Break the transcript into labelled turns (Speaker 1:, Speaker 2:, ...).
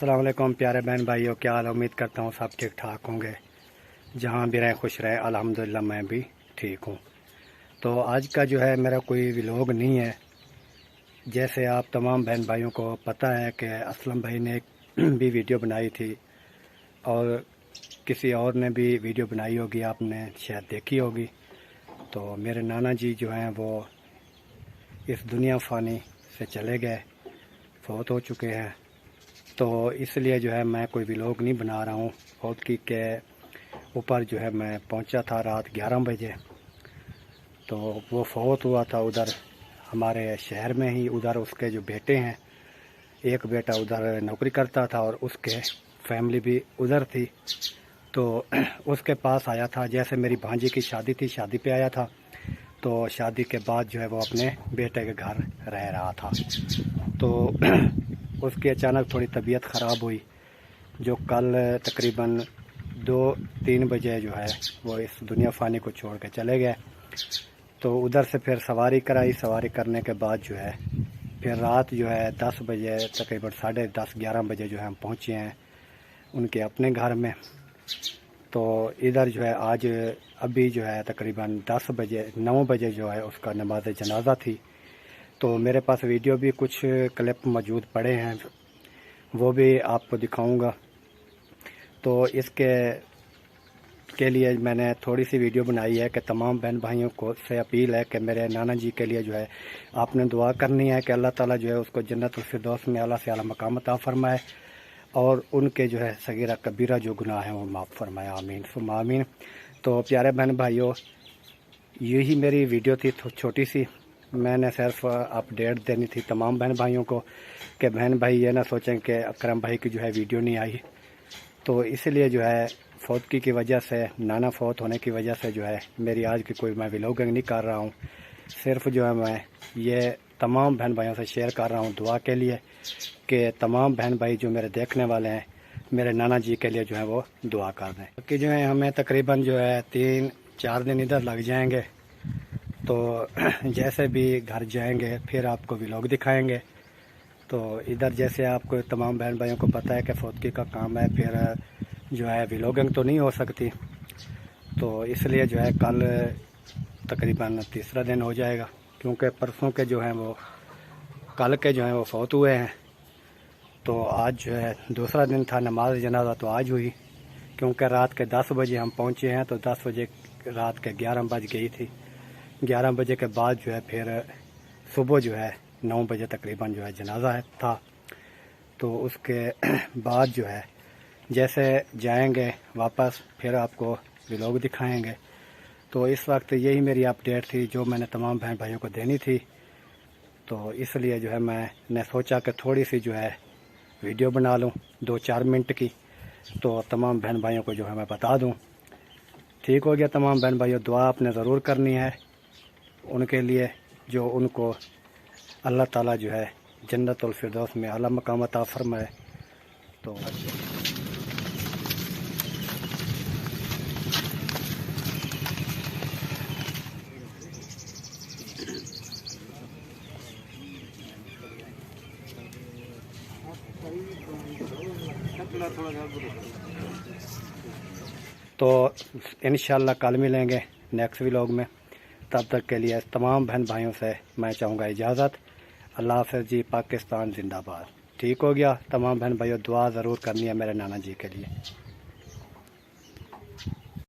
Speaker 1: अस्सलाम वालेकुम प्यारे बहन भाइयों, क्या हाल। उम्मीद करता हूँ सब ठीक ठाक होंगे, जहाँ भी रहें खुश रहें। अल्हम्दुलिल्लाह मैं भी ठीक हूँ। तो आज का जो है मेरा कोई व्लॉग नहीं है। जैसे आप तमाम बहन भाइयों को पता है कि असलम भाई ने एक भी वीडियो बनाई थी और किसी और ने भी वीडियो बनाई होगी, आपने शायद देखी होगी। तो मेरे नाना जी जो हैं वो इस दुनिया फ़ानी से चले गए, फौत हो चुके हैं। तो इसलिए जो है मैं कोई व्लॉग नहीं बना रहा हूँ। फौतगी के ऊपर जो है मैं पहुँचा था रात 11 बजे। तो वो फौत हुआ था उधर हमारे शहर में ही। उधर उसके जो बेटे हैं, एक बेटा उधर नौकरी करता था और उसके फैमिली भी उधर थी। तो उसके पास आया था, जैसे मेरी भांजी की शादी थी, शादी पे आया था। तो शादी के बाद जो है वो अपने बेटे के घर रह रहा था। तो उसकी अचानक थोड़ी तबीयत ख़राब हुई, जो कल तकरीबन 2-3 बजे जो है वो इस दुनिया फ़ानी को छोड़ के चले गए। तो उधर से फिर सवारी कराई। सवारी करने के बाद जो है फिर रात जो है 10 बजे तकरीबन 10:30-11 बजे जो है हम पहुँचे हैं उनके अपने घर में। तो इधर जो है आज अभी जो है तकरीबन 9 बजे जो है उसका नमाज जनाजा थी। तो मेरे पास वीडियो भी कुछ क्लिप मौजूद पड़े हैं, वो भी आपको दिखाऊंगा। तो इसके लिए मैंने थोड़ी सी वीडियो बनाई है कि तमाम बहन भाइयों को से अपील है कि मेरे नाना जी के लिए जो है आपने दुआ करनी है कि अल्लाह ताला जो है उसको जन्नतुल फिरदौस में आला से आला मकाम अता फरमाए और उनके जो है सगीरा कबीरा जो गुनाह हैं वो माफ़ फरमाए। आमीन सुम्मा आमीन। तो प्यारे बहन भाइयों, यही मेरी वीडियो थी छोटी सी। मैंने सिर्फ अपडेट देनी थी तमाम बहन भाइयों को कि बहन भाई ये ना सोचें कि अकरम भाई की जो है वीडियो नहीं आई। तो इसलिए जो है फौतगी की वजह से, नाना फौत होने की वजह से जो है मेरी आज की कोई मैं व्लॉगिंग नहीं कर रहा हूँ। सिर्फ जो है मैं ये तमाम बहन भाइयों से शेयर कर रहा हूँ दुआ के लिए कि तमाम बहन भाई जो मेरे देखने वाले हैं मेरे नाना जी के लिए जो है वो दुआ कर दें। कि जो है हमें तकरीबन जो है 3-4 दिन इधर लग जाएंगे। तो जैसे भी घर जाएंगे फिर आपको व्लॉग दिखाएंगे। तो इधर जैसे आपको तमाम बहन भाइयों को पता है कि फौतगी का काम है, फिर जो है व्लॉगिंग तो नहीं हो सकती। तो इसलिए जो है कल तकरीबन तीसरा दिन हो जाएगा, क्योंकि परसों के जो हैं वो कल के जो हैं वो फौत हुए हैं। तो आज जो है दूसरा दिन था। नमाज जनाजा तो आज हुई, क्योंकि रात के 10 बजे हम पहुँचे हैं। तो 10 बजे रात के 11 बज गई थी। 11 बजे के बाद जो है फिर सुबह जो है 9 बजे तकरीबन जो है जनाजा था। तो उसके बाद जो है जैसे जाएंगे वापस फिर आपको व्लॉग दिखाएंगे। तो इस वक्त यही मेरी अपडेट थी जो मैंने तमाम बहन भाइयों को देनी थी। तो इसलिए जो है मैंने सोचा कि थोड़ी सी जो है वीडियो बना लूँ 2-4 मिनट की, तो तमाम बहन भाइयों को जो है मैं बता दूँ। ठीक हो गया तमाम बहन भाइयों, दुआ आपने ज़रूर करनी है उनके लिए जो उनको अल्लाह ताला जो है जन्नतुल फिरदौस में आला मकाम अता फरमाए। तो इंशाल्लाह कल मिलेंगे नेक्स्ट व्लॉग में। तब तक के लिए तमाम बहन भाइयों से मैं चाहूँगा इजाज़त। अल्लाह हाफ़िज़ जी। पाकिस्तान जिंदाबाद। ठीक हो गया तमाम बहन भाइयों, दुआ ज़रूर करनी है मेरे नाना जी के लिए।